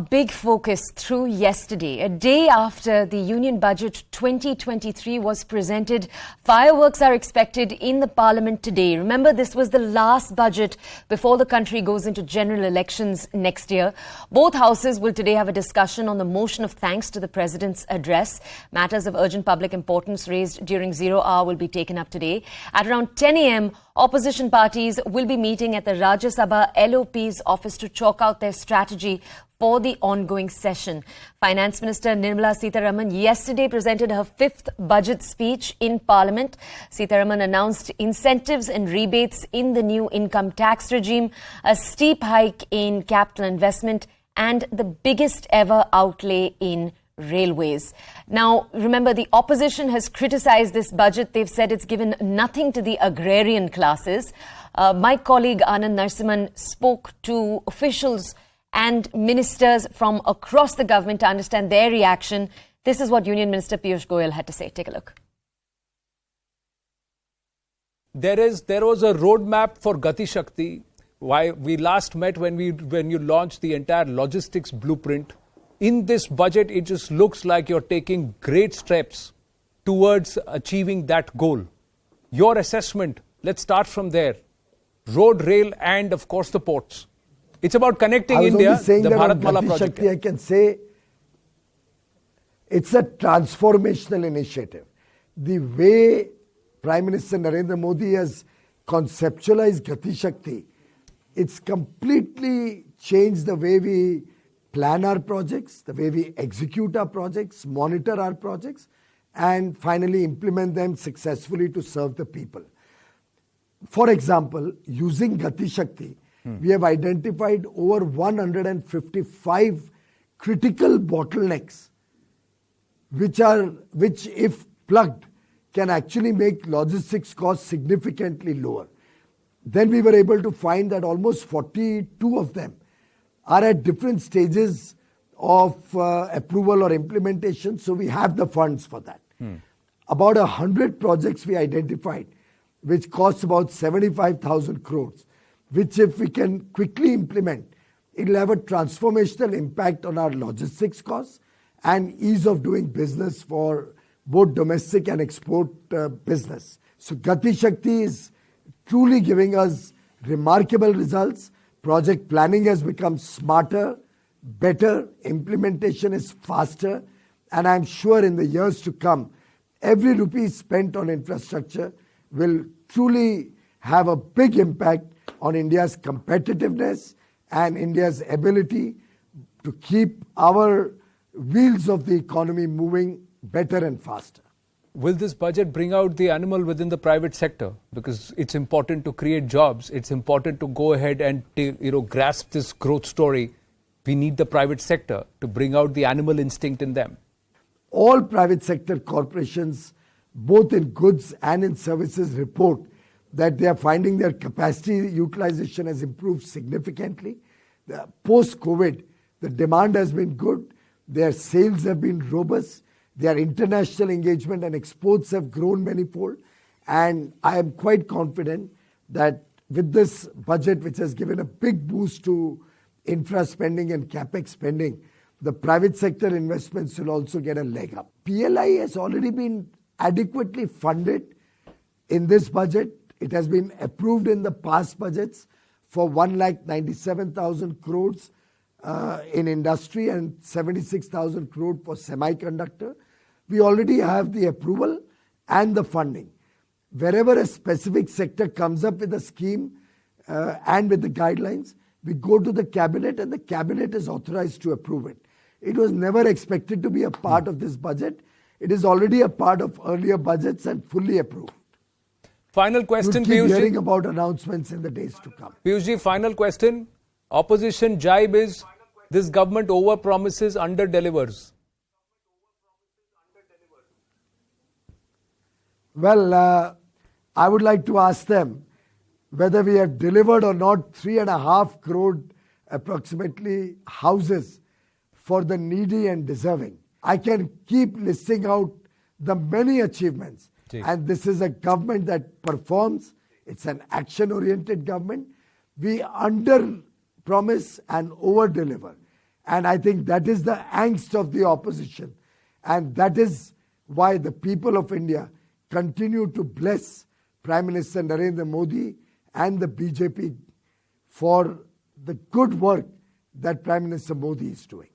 Big focus through yesterday, a day after the Union Budget 2023 was presented. Fireworks are expected in the Parliament today. Remember, this was the last budget before the country goes into general elections next year. Both houses will today have a discussion on the motion of thanks to the President's address. Matters of urgent public importance raised during 0 hour will be taken up today. At around 10 a.m., opposition parties will be meeting at the Rajya Sabha LOP's office to chalk out their strategy for the ongoing session. Finance Minister Nirmala Sitharaman yesterday presented her fifth budget speech in Parliament. Sitharaman announced incentives and rebates in the new income tax regime, a steep hike in capital investment, and the biggest ever outlay in railways. Now, remember, the opposition has criticized this budget. They've said it's given nothing to the agrarian classes. My colleague Anand Narsimhan spoke to officials and ministers from across the government to understand their reaction. This is what Union Minister Piyush Goyal had to say. Take a look. There was a roadmap for Gati Shakti. Why we last met when you launched the entire logistics blueprint. In this budget, it just looks like you're taking great steps towards achieving that goal. Your assessment, let's start from there. Road, rail, and of course the ports. It's about connecting India, the Bharatmala project. Shakti, I can say it's a transformational initiative. The way Prime Minister Narendra Modi has conceptualized Gati Shakti, it's completely changed the way we plan our projects, the way we execute our projects, monitor our projects, and finally implement them successfully to serve the people. For example, using Gati Shakti, we have identified over 155 critical bottlenecks, which if plugged, can actually make logistics costs significantly lower. Then we were able to find that almost 42 of them are at different stages of approval or implementation, so we have the funds for that. About 100 projects we identified, which cost about 75,000 crores, which if we can quickly implement, it will have a transformational impact on our logistics costs and ease of doing business for both domestic and export business. So Gati Shakti is truly giving us remarkable results. Project planning has become smarter, better, implementation is faster, and I'm sure in the years to come, every rupee spent on infrastructure will truly have a big impact on India's competitiveness and India's ability to keep our wheels of the economy moving better and faster. Will this budget bring out the animal within the private sector? Because it's important to create jobs. It's important to go ahead and grasp this growth story. We need the private sector to bring out the animal instinct in them. All private sector corporations, both in goods and in services, report that they are finding their capacity utilization has improved significantly. Post-COVID, the demand has been good. Their sales have been robust. Their international engagement and exports have grown manifold. And I am quite confident that with this budget, which has given a big boost to infra spending and capex spending, the private sector investments will also get a leg up. PLI has already been adequately funded in this budget. It has been approved in the past budgets for 1,97,000 crores in industry and 76,000 crores for semiconductor. We already have the approval and the funding. Wherever a specific sector comes up with a scheme and with the guidelines, we go to the cabinet and the cabinet is authorized to approve it. It was never expected to be a part of this budget. It is already a part of earlier budgets and fully approved. Final question, Piyush. Piyush. Hearing about announcements in the days to come. Piyush, final question. Opposition jibe is this government over-promises, under-delivers. Well, I would like to ask them whether we have delivered or not 3.5 crore approximately houses for the needy and deserving. I can keep listing out the many achievements. And this is a government that performs. It's an action-oriented government. We under-promise and over-deliver. And I think that is the angst of the opposition. And that is why the people of India continue to bless Prime Minister Narendra Modi and the BJP for the good work that Prime Minister Modi is doing.